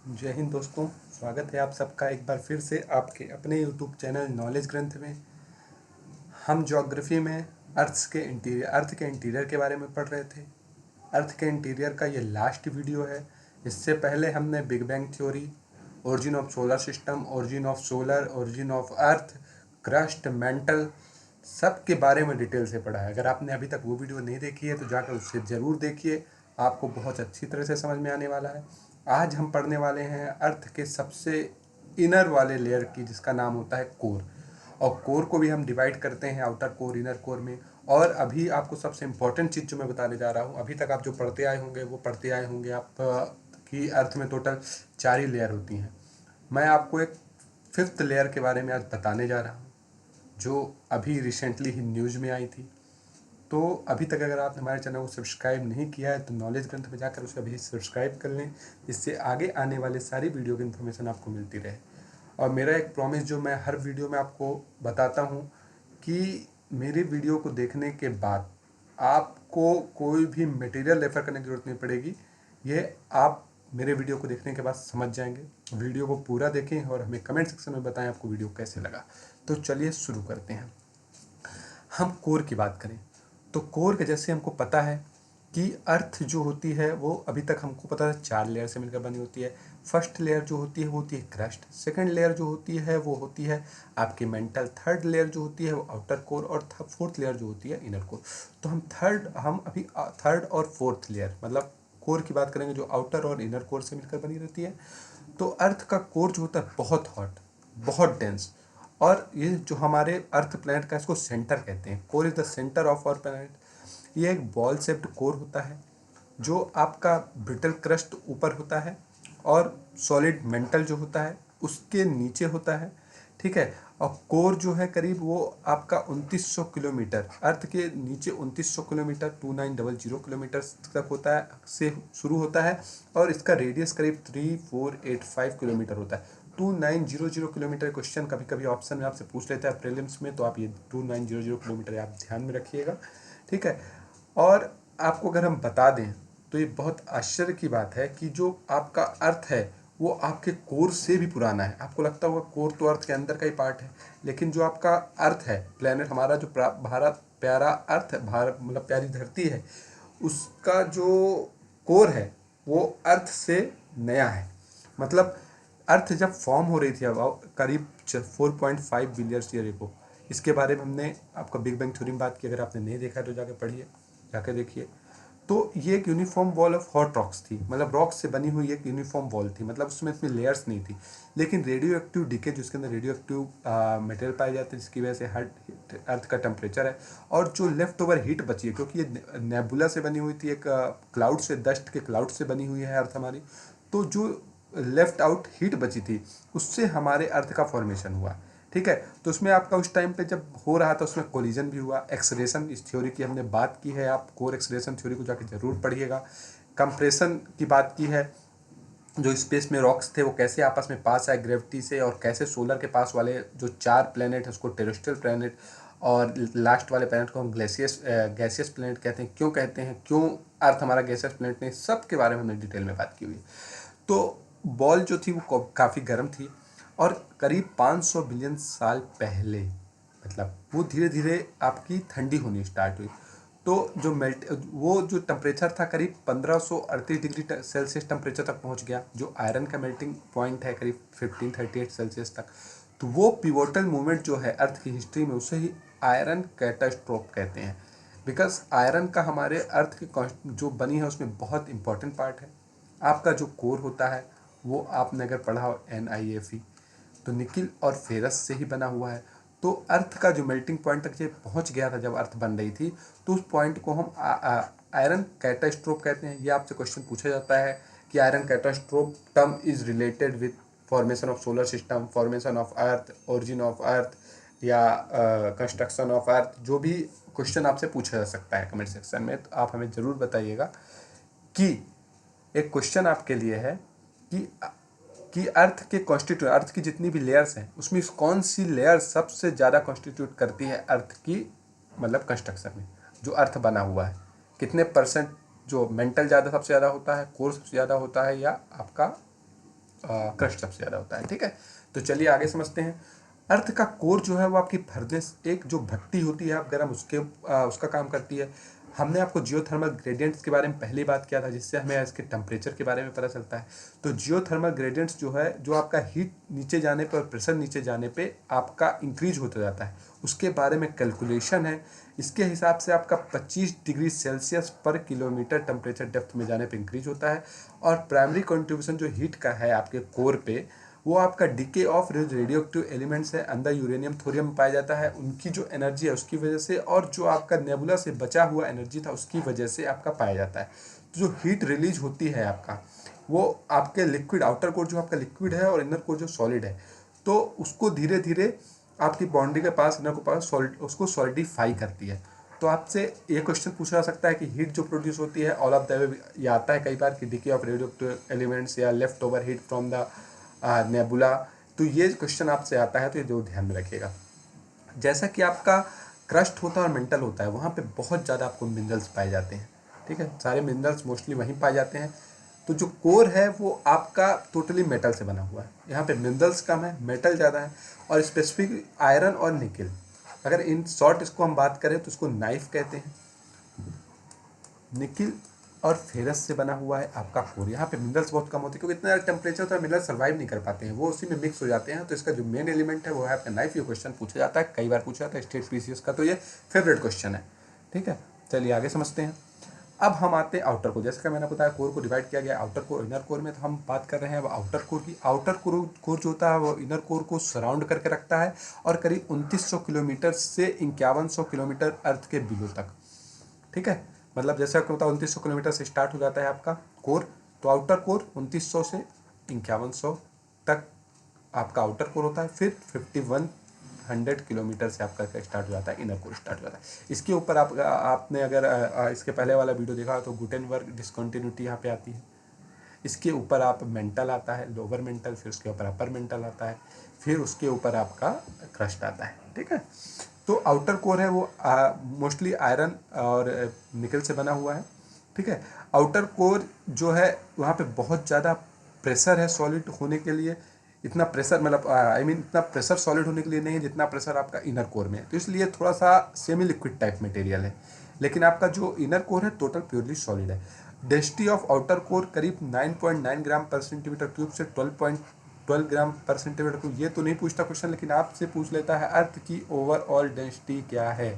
जय हिंद दोस्तों। स्वागत है आप सबका एक बार फिर से आपके अपने यूट्यूब चैनल नॉलेज ग्रंथ में। हम ज्योग्राफी में अर्थ के इंटीरियर के बारे में पढ़ रहे थे। अर्थ के इंटीरियर का ये लास्ट वीडियो है। इससे पहले हमने big bang theory, origin of solar system, origin of solar, origin of earth, crust, mental सब के बारे में डिटेल से पढ़ा है। अगर आपने अभी तक वो वीडियो नहीं देखी है तो जाकर उससे ज़रूर देखिए, आपको बहुत अच्छी तरह से समझ में आने वाला है। आज हम पढ़ने वाले हैं अर्थ के सबसे इनर वाले लेयर की, जिसका नाम होता है कोर। और कोर को भी हम डिवाइड करते हैं आउटर कोर, इनर कोर में। और अभी आपको सबसे इम्पोर्टेंट चीज़ जो मैं बताने जा रहा हूँ, अभी तक आप जो पढ़ते आए होंगे वो पढ़ते आए होंगे आप कि अर्थ में टोटल 4 ही लेयर होती हैं। मैं आपको एक 5th लेयर के बारे में आज बताने जा रहा हूँ, जो अभी रिसेंटली ही न्यूज़ में आई थी। तो अभी तक अगर आपने हमारे चैनल को सब्सक्राइब नहीं किया है तो नॉलेज ग्रंथ में जाकर उसे अभी सब्सक्राइब कर लें, जिससे आगे आने वाले सारी वीडियो की इन्फॉर्मेशन आपको मिलती रहे। और मेरा एक प्रॉमिस जो मैं हर वीडियो में आपको बताता हूँ कि मेरी वीडियो को देखने के बाद आपको कोई भी मटेरियल रेफर करने की ज़रूरत नहीं पड़ेगी। ये आप मेरे वीडियो को देखने के बाद समझ जाएंगे। वीडियो को पूरा देखें और हमें कमेंट सेक्शन में बताएं आपको वीडियो कैसे लगा। तो चलिए शुरू करते हैं। हम कोर की बात करें तो कोर के जैसे हमको पता है कि अर्थ जो होती है वो अभी तक हमको पता है 4 लेयर से मिलकर बनी होती है। फर्स्ट लेयर जो होती है वो होती है क्रस्ट, सेकंड लेयर जो होती है वो होती है आपकी मेंटल, थर्ड लेयर जो होती है वो आउटर कोर, और फोर्थ लेयर जो होती है इनर कोर। तो हम अभी थर्ड और फोर्थ लेयर मतलब कोर की बात करेंगे, जो आउटर और इनर कोर से मिलकर बनी रहती है। तो अर्थ का कोर जो होता है बहुत हॉट, बहुत डेंस। और ये जो हमारे अर्थ प्लैनेट का, इसको सेंटर कहते हैं। Core is the centre of our planet. ये एक बॉल शेप्ड कोर होता है, जो आपका ब्रिटल क्रस्ट ऊपर होता है और सॉलिड मेंटल जो होता है उसके नीचे होता है। ठीक है। और कोर जो है करीब वो आपका 2900 किलोमीटर, अर्थ के नीचे 2900 किलोमीटर 2900 किलोमीटर तक होता है, से शुरू होता है। और इसका रेडियस करीब 3485 किलोमीटर होता है। 2900 किलोमीटर क्वेश्चन कभी कभी ऑप्शन में आपसे पूछ लेता है प्रीलिम्स में, तो आप ये 2900 किलोमीटर आप ध्यान में रखिएगा। ठीक है। और आपको अगर हम बता दें तो ये बहुत आश्चर्य की बात है कि जो आपका अर्थ है वो आपके कोर से भी पुराना है। आपको लगता होगा कोर तो अर्थ के अंदर का ही पार्ट है, लेकिन जो आपका अर्थ है, प्लेनेट हमारा जो भारत प्यारा अर्थ है, भारत मतलब प्यारी धरती है, उसका जो कोर है वो अर्थ से नया है। मतलब अर्थ जब फॉर्म हो रही थी अब करीब 4.5 बिलियन ईयर को, इसके बारे में हमने आपका बिग बैंग थ्योरी में बात की। अगर आपने नहीं देखा तो जाके पढ़िए, जाके देखिए। तो ये एक uniform wall of hot rocks थी, मतलब रॉक्स से बनी हुई एक यूनिफॉर्म वॉल थी, मतलब उसमें इतनी लेयर्स नहीं थी। लेकिन रेडियो एक्टिव डिके, जिसके अंदर रेडियो एक्टिव मटेरियल पाए जाते हैं, जिसकी वजह से हर अर्थ का टेम्परेचर है, और जो लेफ्ट ओवर हीट बची है, क्योंकि ये नेबुला से बनी हुई थी, एक क्लाउड से, डस्ट के क्लाउड से बनी हुई है अर्थ हमारी। तो जो लेफ्ट आउट हीट बची थी उससे हमारे अर्थ का फॉर्मेशन हुआ। ठीक है। तो उसमें आपका उस टाइम पे जब हो रहा था उसमें कोलिजन भी हुआ। एक्सरेशन, इस थ्योरी की हमने बात की है, आप कोर एक्सरेशन थ्योरी को जाके जरूर पढ़िएगा। कंप्रेशन की बात की है, जो स्पेस में रॉक्स थे वो कैसे आपस में पास आए ग्रेविटी से, और कैसे सोलर के पास वाले जो 4 प्लेनेट है उसको टेरेस्ट्रियल प्लेनेट, और लास्ट वाले प्लेनेट को हम गैसियस प्लेनेट कहते हैं। क्यों कहते हैं, क्यों अर्थ हमारा गैसियस प्लेनेट नहीं, सब के बारे में हमने डिटेल में बात की हुई है। तो बॉल जो थी वो काफ़ी गर्म थी, और करीब 500 बिलियन साल पहले मतलब वो धीरे धीरे आपकी ठंडी होनी स्टार्ट हुई। तो जो जो टेम्परेचर था करीब 1538 डिग्री सेल्सियस टेम्परेचर तक पहुंच गया, जो आयरन का मेल्टिंग पॉइंट है करीब 1538 सेल्सियस तक। तो वो पिवोटल मूवमेंट जो है अर्थ की हिस्ट्री में, उसे ही आयरन कैटास्ट्रोफ कहते हैं। बिकॉज आयरन का हमारे अर्थ की जो बनी है उसमें बहुत इंपॉर्टेंट पार्ट है। आपका जो कोर होता है वो आपने अगर पढ़ा हो NiFe, तो निकिल और फेरस से ही बना हुआ है। तो अर्थ का जो मेल्टिंग पॉइंट तक ये पहुंच गया था जब अर्थ बन रही थी, तो उस पॉइंट को हम आयरन कैटास्ट्रोफ कहते हैं। ये आपसे क्वेश्चन पूछा जाता है कि iron catastrophe term is related with formation of solar system, formation of earth, origin of earth, या कंस्ट्रक्शन ऑफ अर्थ। जो भी क्वेश्चन आपसे पूछा जा सकता है कमेंट सेक्शन में, तो आप हमें ज़रूर बताइएगा। कि एक क्वेश्चन आपके लिए है कि अर्थ के कॉन्स्टिट्यूट, अर्थ की जितनी भी लेयर्स हैं उसमें कौन सी लेयर सबसे ज़्यादा कॉन्स्टिट्यूट करती है अर्थ की, मतलब कंस्ट्रक्शन में जो अर्थ बना हुआ है, कितने %? जो मेंटल ज़्यादा सबसे ज़्यादा होता है, कोर सबसे ज़्यादा होता है, या आपका क्रस्ट सबसे ज़्यादा होता है। ठीक है, तो चलिए आगे समझते हैं। अर्थ का कोर जो है वो आपकी फर्नेस, एक जो भट्टी होती है आप गर्म, उसका काम करती है। हमने आपको जियोथर्मल ग्रेडियंट्स के बारे में पहले बात किया था, जिससे हमें इसके टेम्परेचर के बारे में पता चलता है। तो जियोथर्मल ग्रेडियंट्स जो है, जो आपका हीट नीचे जाने पर, प्रेशर नीचे जाने पे आपका इंक्रीज होता जाता है, उसके बारे में कैलकुलेशन है। इसके हिसाब से आपका 25 डिग्री सेल्सियस पर किलोमीटर टेम्परेचर डेप्थ में जाने पे इंक्रीज होता है। और प्राइमरी कंट्रीब्यूशन जो हीट का है आपके कोर पे, वो आपका DK of radioactive elements है, अंदर यूरेनियम थोरियम पाया जाता है, उनकी जो एनर्जी है उसकी वजह से, और जो आपका नेबुला से बचा हुआ एनर्जी था उसकी वजह से आपका पाया जाता है। तो जो हीट रिलीज होती है आपका, वो आपके लिक्विड, आउटर कोर जो आपका लिक्विड है और इनर कोर जो सॉलिड है, तो उसको धीरे धीरे आपकी बाउंड्री के पास, इनर के पास सॉलिड, उसको सॉलिडिफाई करती है। तो आपसे ये क्वेश्चन पूछा जा सकता है कि हीट जो प्रोड्यूस होती है, ऑल ऑफ द, ये आता है कई बार कि decay of radioactive elements या left over heat from the nebula. तो ये क्वेश्चन आपसे आता है, तो ये जो ध्यान में रखिएगा। जैसा कि आपका क्रस्ट होता है और मेंटल होता है, वहाँ पे बहुत ज़्यादा आपको मिनरल्स पाए जाते हैं। ठीक है, सारे मिनरल्स मोस्टली वहीं पाए जाते हैं। तो जो कोर है वो आपका टोटली मेटल से बना हुआ है। यहाँ पे मिनरल्स कम है, मेटल ज़्यादा है, और स्पेसिफिक आयरन और निकल। अगर इन शॉर्ट इसको हम बात करें तो इसको नाइफ कहते हैं। निकिल और फेरस से बना हुआ है आपका कोर। यहाँ पे मिनरल्स बहुत कम होते हैं, क्योंकि इतना टेम्परेचर होता है, मिनरल सर्वाइव नहीं कर पाते हैं, वो उसी में मिक्स हो जाते हैं। तो इसका जो मेन एलिमेंट है वो है आपका नाइफ। ये क्वेश्चन पूछा जाता है, कई बार पूछा जाता है स्टेट पीसीएस का, तो ये फेवरेट क्वेश्चन है। ठीक है, चलिए आगे समझते हैं। अब हम आते हैं आउटर कोर। जैसे कि मैंने बताया कोर को डिवाइड किया गया आउटर कोर, इनर कोर में। तो हम बात कर रहे हैं अब आउटर कोर की। आउटर कोर जो होता है वो इनर कोर को सराउंड करके रखता है, और करीब 2900 किलोमीटर से 5100 किलोमीटर अर्थ के बिलो तक। ठीक है, मतलब जैसे आपको बताया 2900 किलोमीटर से स्टार्ट हो जाता है आपका कोर, तो आउटर कोर 2900 से 5100 तक आपका आउटर कोर होता है। फिर 5100 किलोमीटर से आपका स्टार्ट हो जाता है इनर कोर, स्टार्ट हो जाता है। इसके ऊपर आपने अगर इसके पहले वाला वीडियो देखा तो गुटेनबर्ग डिस्कंटिन्यूटी यहाँ पे आती है। इसके ऊपर आप मेंटल आता है, लोअर मेंटल, फिर उसके ऊपर अपर मेंटल आता है, फिर उसके ऊपर आपका क्रस्ट आता है। ठीक है, तो आउटर कोर है वो मोस्टली आयरन और निकल से बना हुआ है। ठीक है, आउटर कोर जो है वहाँ पे बहुत ज़्यादा प्रेशर है सॉलिड होने के लिए। इतना प्रेशर, मतलब इतना प्रेशर सॉलिड होने के लिए नहीं है जितना प्रेशर आपका इनर कोर में है, तो इसलिए थोड़ा सा सेमी लिक्विड टाइप मटेरियल है। लेकिन आपका जो इनर कोर है टोटल प्योरली सॉलिड है। डेंसिटी ऑफ आउटर कोर करीब 9.9 ग्राम पर सेंटीमीटर क्यूब से 12.12 ग्राम पर सेंटीमीटर क्यूब। ये तो नहीं पूछता क्वेश्चन, लेकिन आपसे पूछ लेता है अर्थ की ओवरऑल डेंसिटी क्या है।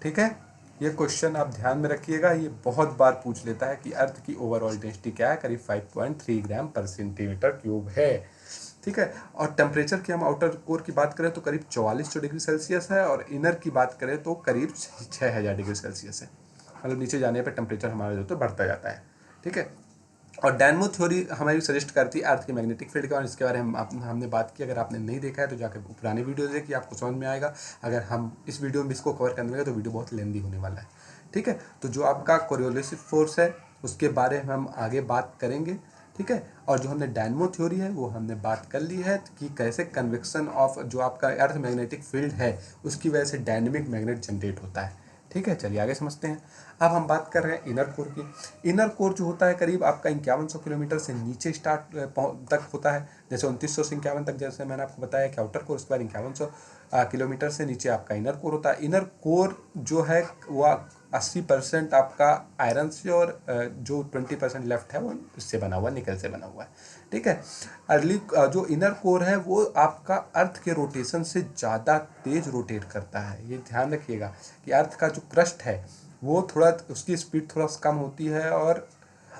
ठीक है, ये क्वेश्चन आप ध्यान में रखिएगा, ये बहुत बार पूछ लेता है कि अर्थ की ओवरऑल डेंसिटी क्या है। करीब 5.3 ग्राम पर सेंटीमीटर क्यूब है। ठीक है, और टेम्परेचर की हम आउटर कोर की बात करें तो करीब 4400 डिग्री सेल्सियस है, और इनर की बात करें तो करीब 6000 डिग्री सेल्सियस है। मतलब नीचे जाने पर टेम्परेचर हमारा जो तो बढ़ता जाता है। ठीक है, और डायनमो थ्योरी हमें सजेस्ट करती है अर्थ के मैग्नेटिक फील्ड का, और इसके बारे में हमने बात की। अगर आपने नहीं देखा है तो जाकर पुराने वीडियो देखिए, आपको समझ में आएगा। अगर हम इस वीडियो में इसको कवर करने लगे तो वीडियो बहुत लेंदी होने वाला है। ठीक है, तो जो आपका कोरियोलिस फोर्स है उसके बारे में हम आगे बात करेंगे। ठीक है, और जो हमने डायनमो थ्योरी है वो हमने बात कर ली है कि कैसे कन्वेक्शन ऑफ जो आपका अर्थ मैग्नेटिक फील्ड है उसकी वजह से डायनेमिक मैग्नेट जनरेट होता है। ठीक है, चलिए आगे समझते हैं। अब हम बात कर रहे हैं इनर कोर की। इनर कोर जो होता है करीब आपका 5100 किलोमीटर से नीचे स्टार्ट तक होता है। जैसे 2900 से 51 तक, जैसे मैंने आपको बताया कि आउटर कोर, उसके बाद 5100 किलोमीटर से नीचे आपका इनर कोर होता है। इनर कोर जो है वह 80% आपका आयरन से, और जो 20% लेफ्ट है वो इससे बना हुआ, निकल से बना हुआ है। ठीक है, अर्ली जो इनर कोर है वो आपका अर्थ के रोटेशन से ज़्यादा तेज रोटेट करता है। ये ध्यान रखिएगा कि अर्थ का जो क्रस्ट है वो थोड़ा, उसकी स्पीड थोड़ा कम होती है, और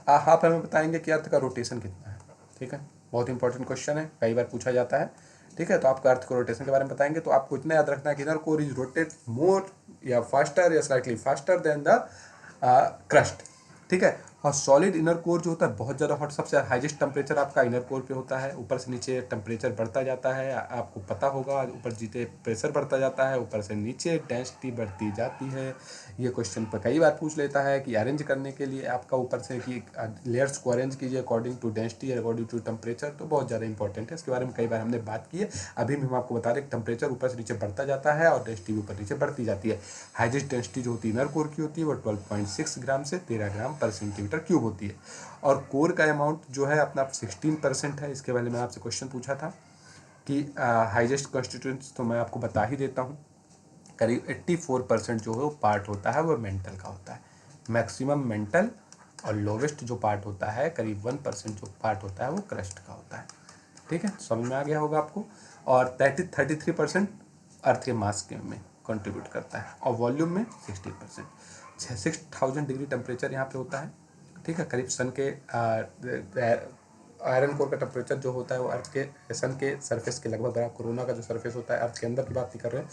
आप हमें बताएंगे कि अर्थ का रोटेशन कितना है। ठीक है, बहुत इंपॉर्टेंट क्वेश्चन है, कई बार पूछा जाता है। ठीक है, तो आपको अर्थ को रोटेशन के बारे में बताएंगे। तो आपको इतना याद रखना है कि इनर कोर इज रोटेट मोर या फास्टर या slightly faster than the crust. ठीक है, और सॉलिड इनर कोर जो होता है बहुत ज़्यादा हॉट, सबसे हाईएस्ट टेम्परेचर आपका इनर कोर पे होता है। ऊपर से नीचे टेम्परेचर बढ़ता जाता है, आपको पता होगा। ऊपर जीते प्रेशर बढ़ता जाता है, ऊपर से नीचे डेंसिटी बढ़ती जाती है। ये क्वेश्चन पर कई बार पूछ लेता है कि अरेंज करने के लिए आपका ऊपर से कि लेयर्स को अरेंज कीजिए according to density, according to temperature. तो बहुत ज़्यादा इंपॉर्टेंट है, इसके बारे में कई बार हमने बात की है। अभी भी हम आपको बता रहे हैं टेम्परेचर ऊपर से नीचे बढ़ता जाता है और डेंसिटी ऊपर नीचे बढ़ती जाती है। हाईएस्ट डेंसिटी जो होती है इनर कोर की होती है वो 12.6 ग्राम से 13 ग्राम पर सेंटीमीटर सेंटीमीटर क्यूब होती है। और कोर का अमाउंट जो है अपना 16% है। इसके बारे में आपसे क्वेश्चन पूछा था कि हाइजेस्ट कॉन्स्टिट्यूएंट्स तो मैं आपको बता ही देता हूँ। करीब 84% जो है वो पार्ट होता है वो मेंटल का होता है, मैक्सिमम मेंटल। और लोवेस्ट जो पार्ट होता है करीब 1% जो पार्ट होता है वो क्रस्ट का होता है। ठीक है, समझ में आ गया होगा आपको। और 33% अर्थ के मास के में कंट्रीब्यूट करता है और वॉल्यूम में 60%। 6000 डिग्री टेम्परेचर यहाँ पे होता है। ठीक है, करीब सन के आयरन कोर का टेम्परेचर जो होता है वो अर्थ के सन के सरफेस के लगभग बराबर। कोरोना का जो सरफेस होता है अर्थ के अंदर की बात नहीं कर रहे हैं,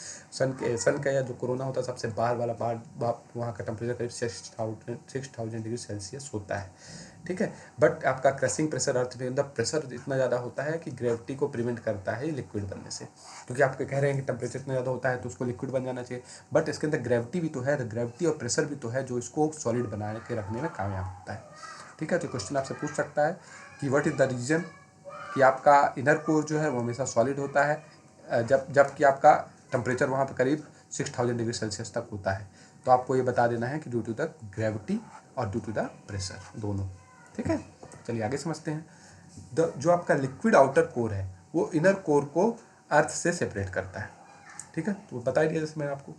सन का या जो कोरोना होता है सबसे बाहर वाला वहाँ का टेम्परेचर करीब 6000 डिग्री सेल्सियस होता है। ठीक है, बट आपका क्रशिंग प्रेशर अर्थ के अंदर प्रेशर इतना ज़्यादा होता है कि ग्रेविटी को प्रिवेंट करता है लिक्विड बनने से। क्योंकि आप कह रहे हैं कि टेम्परेचर इतना ज़्यादा होता है तो उसको लिक्विड बन जाना चाहिए, बट इसके अंदर ग्रेविटी भी तो है, ग्रेविटी और प्रेशर भी तो है जो इसको सॉलिड बना के रखने में कामयाब होता है। ठीक है, तो क्वेश्चन आपसे पूछ सकता है कि व्हाट इज़ द रीज़न कि आपका इनर कोर जो है वो हमेशा सॉलिड होता है जबकि आपका टेम्परेचर वहाँ पर करीब 6000 डिग्री सेल्सियस तक होता है। तो आपको ये बता देना है कि ड्यू टू द ग्रेविटी और ड्यू टू द प्रेशर दोनों। ठीक है, चलिए आगे समझते हैं। जो आपका लिक्विड आउटर कोर है वो इनर कोर को अर्थ से सेपरेट करता है। ठीक है, तो बता ही दिया जैसे मैंने आपको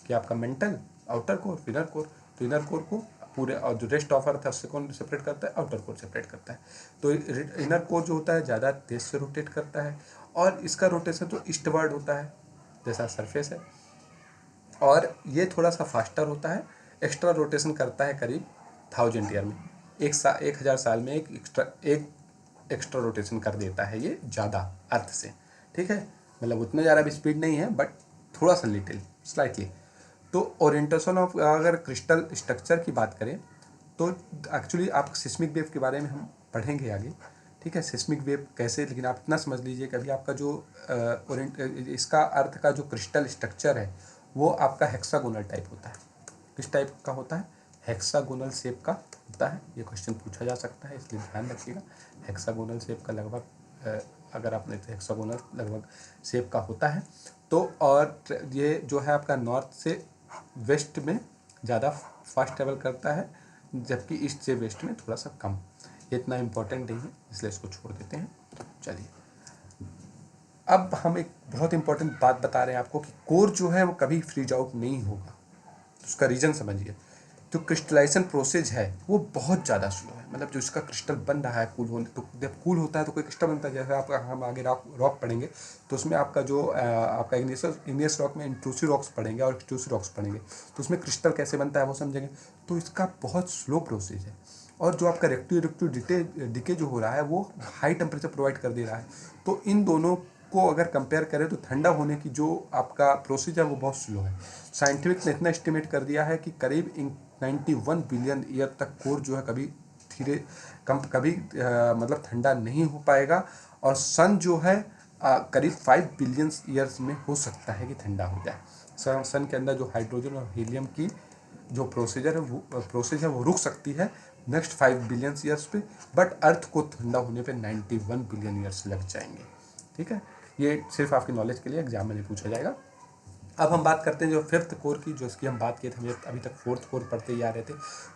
कि आपका mental, outer core, inner core. तो इनर कोर को पूरे और जो रेस्ट ऑफ अर्थ है उससे कौन सेपरेट करता है? आउटर कोर सेपरेट करता है। तो इनर कोर जो होता है ज़्यादा तेज से रोटेट करता है और इसका रोटेशन तो ईस्टवर्ड होता है जैसा सरफेस है, और ये थोड़ा सा फास्टर होता है। एक्स्ट्रा रोटेशन करता है करीब 1000 ईयर में, 1000 साल में एक एक्स्ट्रा रोटेशन कर देता है ये ज़्यादा अर्थ से। ठीक है, मतलब उतना ज़्यादा भी स्पीड नहीं है बट थोड़ा सा लिटिल स्लाइटली। तो ओरिएंटेशन ऑफ अगर क्रिस्टल स्ट्रक्चर की बात करें तो एक्चुअली आप सिस्मिक वेव के बारे में हम पढ़ेंगे आगे। ठीक है, सिस्मिक वेव कैसे, लेकिन आप इतना समझ लीजिए कि अभी आपका जो इसका अर्थ का जो क्रिस्टल स्ट्रक्चर है वो आपका हेक्सागोनल टाइप होता है। किस टाइप का होता है? हेक्सागोनल शेप का होता है। ये क्वेश्चन पूछा जा सकता है इसलिए ध्यान रखिएगा। हेक्सागोनल शेप का लगभग अगर आपने हेक्सागोनल लगभग शेप का होता है। तो और ये जो है आपका नॉर्थ से वेस्ट में ज़्यादा फास्ट ट्रेवल करता है जबकि ईस्ट से वेस्ट में थोड़ा सा कम। ये इतना इम्पोर्टेंट नहीं है इसलिए इसको छोड़ देते हैं। चलिए, अब हम एक बहुत इंपॉर्टेंट बात बता रहे हैं आपको कि कोर जो है वो कभी फ्रीज आउट नहीं होगा। उसका रीज़न समझिए। जो क्रिस्टलाइजेशन प्रोसेस है वो बहुत ज़्यादा स्लो है। मतलब जो इसका क्रिस्टल बन रहा है कूल होने, तो जब कूल होता है तो कोई क्रिस्टल बनता है। जैसे आपका हम आगे रॉक पढ़ेंगे तो उसमें आपका जो आपका इग्नियस रॉक में इंट्रूसिव रॉक्स पढ़ेंगे और एक्सट्रूसिव रॉक्स पढ़ेंगे तो उसमें क्रिस्टल कैसे बनता है वो समझेंगे। तो इसका बहुत स्लो प्रोसेस है और जो आपका रिएक्टिव डिके जो हो रहा है वो हाई टेम्परेचर प्रोवाइड कर दे रहा है। तो इन दोनों को अगर कंपेयर करें तो ठंडा होने की जो आपका प्रोसेस है वो बहुत स्लो है। साइंटिफिक ने इतना एस्टिमेट कर दिया है कि करीब 91 बिलियन ईयर तक कोर जो है कभी मतलब ठंडा नहीं हो पाएगा। और सन जो है करीब 5 बिलियन ईयर्स में हो सकता है कि ठंडा हो जाए। सन के अंदर जो हाइड्रोजन और हीलियम की जो प्रोसेस है वो रुक सकती है नेक्स्ट 5 बिलियन ईयर्स पे, बट अर्थ को ठंडा होने पे 91 बिलियन ईयर्स लग जाएंगे। ठीक है, ये सिर्फ आपकी नॉलेज के लिए एग्जाम में नहीं पूछा जाएगा। अब हम बात करते हैं जो फिफ्थ कोर की, जो इसकी हम बात किए थे, हम अभी तक फोर्थ कोर पढ़ते ही आ रहे थे।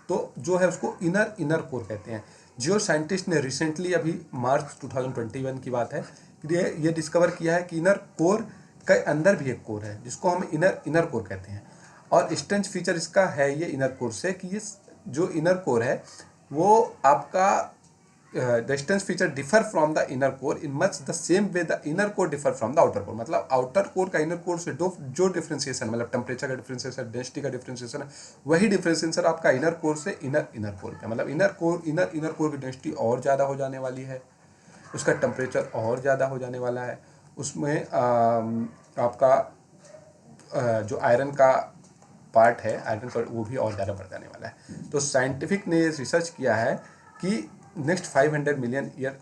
तो जो है उसको इनर कोर कहते हैं। जियो साइंटिस्ट ने रिसेंटली अभी मार्च 2021 की बात है, ये डिस्कवर किया है कि इनर कोर के अंदर भी एक कोर है जिसको हम इनर कोर कहते हैं। और स्ट्रेंथ फीचर इसका है ये इनर कोर से कि ये जो इनर कोर है वो आपका distance feature differ from the inner core in much the same way the inner core differ from the outer core. मतलब आउटर कोर का इनर कोर से जो डिफ्रेंसिएशन, मतलब टेम्परेचर का डिफ्रेंसिएशन, डेंसिटी का डिफ्रेंसिएशन है, वही डिफ्रेंसिएशन आपका इनर कोर से इनर कोर का। मतलब इनर कोर की डेंसिटी और ज़्यादा हो जाने वाली है, उसका टेम्परेचर और ज़्यादा हो जाने वाला है, उसमें आपका जो आयरन का पार्ट है, आयरन का वो भी और ज़्यादा बढ़ जाने वाला है। तो साइंटिफिक ने रिसर्च किया है कि नेक्स्ट 500 मिलियन ईयर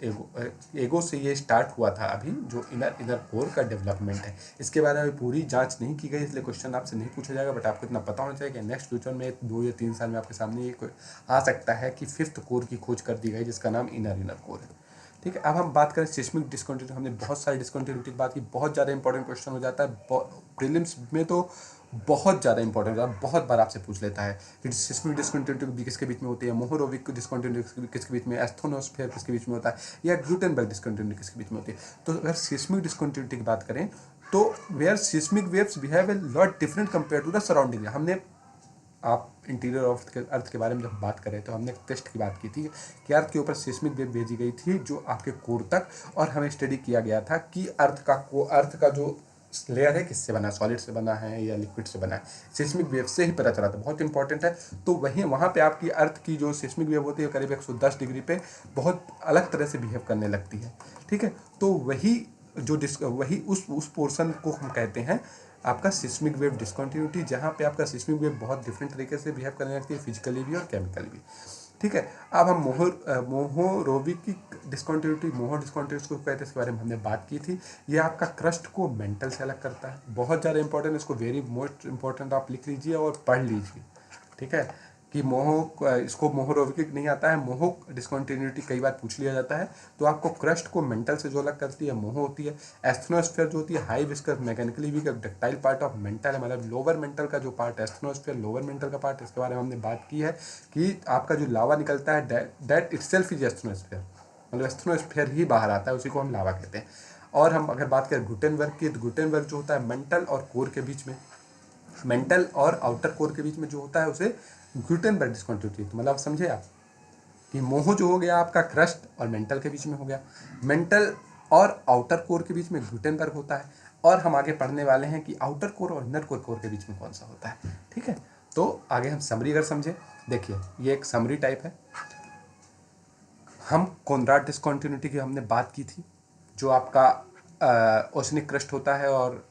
एगो से ये स्टार्ट हुआ था अभी जो इनर कोर का डेवलपमेंट है। इसके बारे में पूरी जांच नहीं की गई इसलिए क्वेश्चन आपसे नहीं पूछा जाएगा, बट आपको इतना पता होना चाहिए कि नेक्स्ट फ्यूचर में 2 या 3 साल में आपके सामने ये आ सकता है कि फिफ्थ कोर की खोज कर दी गई जिसका नाम इनर कोर है। ठीक है, अब हम बात करें सिस्मिक डिस्कंटिन्यूटी। हमने बहुत सारी डिस्कंटिन्यूटी की बात की, बहुत ज़्यादा इंपॉर्टेंट क्वेश्चन हो जाता है प्रीलिम्स में। तो बहुत ज़्यादा इंपॉर्टेंट है, बहुत बार आपसे पूछ लेता है कि सिस्मिक डिस्कंटिन्यूटी किसके बीच में होती है, मोहोरोविक डिस्कंटिन्यूटी किसके बीच में, एस्थोनोस्फेयर किसके बीच में होता है, या ग्लूटेनबर्ग डिस्कंटिन्यूटी किसके बीच में होती है। तो अगर सिस्मिक डिस्कंटिन्यूटी की बात करें तो where seismic waves behave a lot different compare to the surrounding. हमने आप इंटीरियर ऑफ अर्थ के बारे में जब बात करें तो हमने एक टेस्ट की बात की थी कि अर्थ के ऊपर सिस्मिक वेव भेजी गई थी जो आपके कोर तक, और हमें स्टडी किया गया था कि अर्थ का जो लेयर है किससे बना है, सॉलिड से बना है या लिक्विड से बना है, सिस्मिक वेव से ही पता चला था। बहुत इंपॉर्टेंट है। तो वहीं वहाँ पे आपकी अर्थ की जो सिस्मिक वेव होती है करीब 110 डिग्री पे बहुत अलग तरह से बिहेव करने लगती है। ठीक है, तो वही उस पोर्शन को हम कहते हैं आपका सिस्मिक वेव डिस्कंटिन्यूटी, जहाँ पे आपका सिस्मिक वेव बहुत डिफरेंट तरीके से बिहेव करने लगती है, फिजिकली भी और केमिकली भी। ठीक है, अब हम मोहोरोविक डिस्कंटिन्यूटी को कहते हैं, इसके बारे में हमने बात की थी। ये आपका क्रस्ट को मेंटल से अलग करता है, बहुत ज़्यादा इंपॉर्टेंट, इसको वेरी मोस्ट इंपॉर्टेंट आप लिख लीजिए और पढ़ लीजिए। ठीक है, कि इसको मोहोरोविक नहीं आता है, मोहो डिस्कंटिन्यूटी कई बार पूछ लिया जाता है। तो आपको क्रस्ट को मेंटल से जो अलग करती है मोहो होती है। एस्थनोस्फेयर जो होती है high viscous mechanically weak ductile part of mantle है, मतलब लोअर मेंटल का जो पार्ट है एस्थनोस्फेयर लोअर मेंटल का पार्ट, इसके बारे में हमने बात की है कि आपका जो लावा निकलता है दैट इटसेल्फ इज एस्थनोस्फेयर, मतलब एस्थनोस्फेयर ही बाहर आता है, उसी को हम लावा कहते हैं। और हम अगर बात करें ग्लूटेनबर्ग की, तो ग्लूटेनबर्ग जो होता है मेंटल और कोर के बीच में, मेंटल और आउटर कोर के बीच में जो होता है उसे ग्लूटेनबर्ग डिस्कंटिन्यूटी। तो मतलब समझे आप कि मोहो जो हो गया आपका क्रस्ट और मेंटल के बीच में हो गया, मेंटल और आउटर कोर के बीच में ग्लूटेनबर्ग होता है। और हम आगे पढ़ने वाले हैं कि आउटर कोर और इनर कोर के बीच में कौन सा होता है। ठीक है, तो आगे हम समरी अगर समझे, देखिए ये एक समरी टाइप है। हम कोनराड डिस्कंटिन्यूटी की हमने बात की थी, जो आपका ओशनिक क्रस्ट होता है और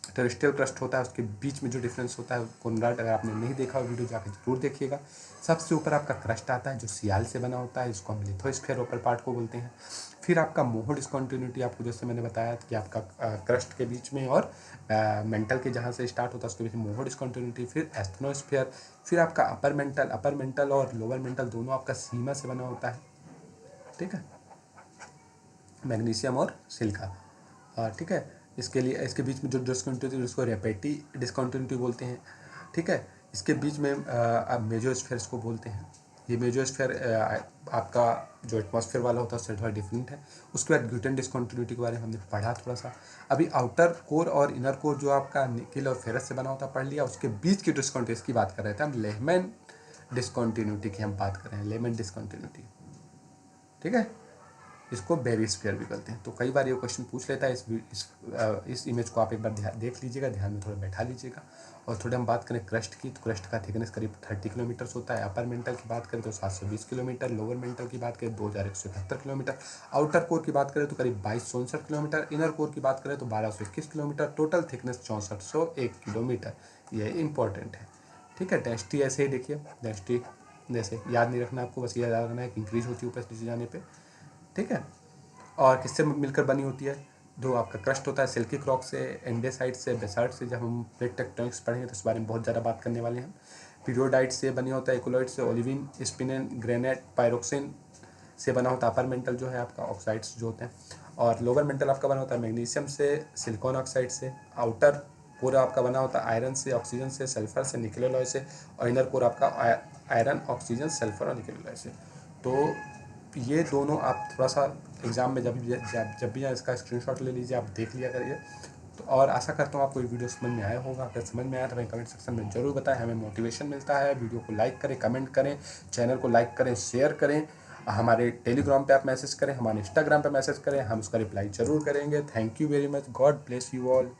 टेरेस्ट्रियल क्रस्ट होता है, उसके बीच में जो डिफरेंस होता है कोनराड, अगर आपने नहीं देखा हो वीडियो जाकर जरूर देखिएगा। सबसे ऊपर आपका क्रस्ट आता है जो सियाल से बना होता है, इसको हम लिथोस्फीयर ऊपर पार्ट को बोलते हैं। फिर आपका मोहो डिस्कंटिन्यूटी, आपको जैसे मैंने बताया कि आपका क्रस्ट के बीच में और मेंटल के जहाँ से स्टार्ट होता है उसके बीच में मोहो डिस्कंटिन्यूटी। फिर एस्थनोस्फीयर, फिर आपका अपर मेंटल और लोअर मेंटल दोनों आपका सीमा से बना होता है। ठीक है, मैग्नीशियम और सिलिका। ठीक है, इसके लिए इसके बीच में जो डिस्कंटिन्यूटी उसको रेपेटी डिस्कंटिन्यूटी बोलते हैं। ठीक है, इसके बीच में आप मेजोस्फेयर्स को बोलते हैं। ये मेजोस्फेयर आपका जो एटमॉस्फेयर वाला होता है उससे थोड़ा डिफरेंट है। उसके बाद ग्लूटेन डिस्कंटिन्यूटी के बारे में हमने पढ़ा थोड़ा सा। अभी आउटर कोर और इनर कोर जो आपका निकिल और फेरस से बना होता पढ़ लिया। उसके बीच की डिस्कंटिन्यूटी की बात कर रहे थे हम, लेहमैन डिस्कंटिन्यूटी की हम बात कर रहे हैं, लेहमैन डिस्कंटिन्यूटी। ठीक है, इसको बेरिस्फीयर भी बोलते हैं। तो कई बार ये क्वेश्चन पूछ लेता है। इस इमेज को आप एक बार देख लीजिएगा, ध्यान में थोड़ा बैठा लीजिएगा। और थोड़े हम बात करें क्रस्ट की, तो क्रस्ट का थिकनेस करीब 30 किलोमीटर होता है। अपर मेंटल की बात करें तो 720 किलोमीटर, लोअर मेंटल की बात करें 2171 किलोमीटर, आउटर कोर की बात करें तो करीब 2269 किलोमीटर, इनर कोर की बात करें तो 1221 किलोमीटर, टोटल थिकनेस 6401 किलोमीटर। ये इंपॉर्टेंट है। ठीक है, डेंसिटी ऐसे ही देखिए, डेंसिटी जैसे याद नहीं रखना आपको, बस ये याद रखना है कि इंक्रीज होती है ऊपर नीचे जाने पे। ठीक है, और किससे मिलकर बनी होती है, जो आपका क्रस्ट होता है सिल्किक रॉक से, एंडेसाइट से, बेसाल्ट से। जब हम प्लेट टेक्टोनिक्स पढ़ेंगे तो इस बारे में बहुत ज़्यादा बात करने वाले हैं। पीरियोडाइट से बनी होता है, इकोलॉइड से, ओलिविन, स्पिनेन, ग्रेनाइट, पायरोक्सिन से बना होता है। अपर मेंटल जो है आपका ऑक्साइड्स जो होते हैं, और लोअर मेंटल आपका बना होता है मैग्नीशियम से, सिलिकॉन ऑक्साइड से। आउटर कोर आपका बना होता है आयरन से, ऑक्सीजन से, सल्फर से, निकल अलॉय से। और इनर कोर आपका आयरन, ऑक्सीजन, सल्फर और निकल अलॉय से। तो ये दोनों आप थोड़ा सा एग्ज़ाम में जब भी इसका स्क्रीनशॉट ले लीजिए, आप देख लिया करिए। तो और आशा करता हूँ आपको ये वीडियो समझ में आया होगा। अगर समझ में आया तो हमें कमेंट सेक्शन में ज़रूर बताएं, हमें मोटिवेशन मिलता है। वीडियो को लाइक करें, कमेंट करें, चैनल को लाइक करें, शेयर करें, हमारे टेलीग्राम पे आप मैसेज करें, हमारे इंस्टाग्राम पे मैसेज करें, हम उसका रिप्लाई ज़रूर करेंगे। Thank you very much, God bless you all.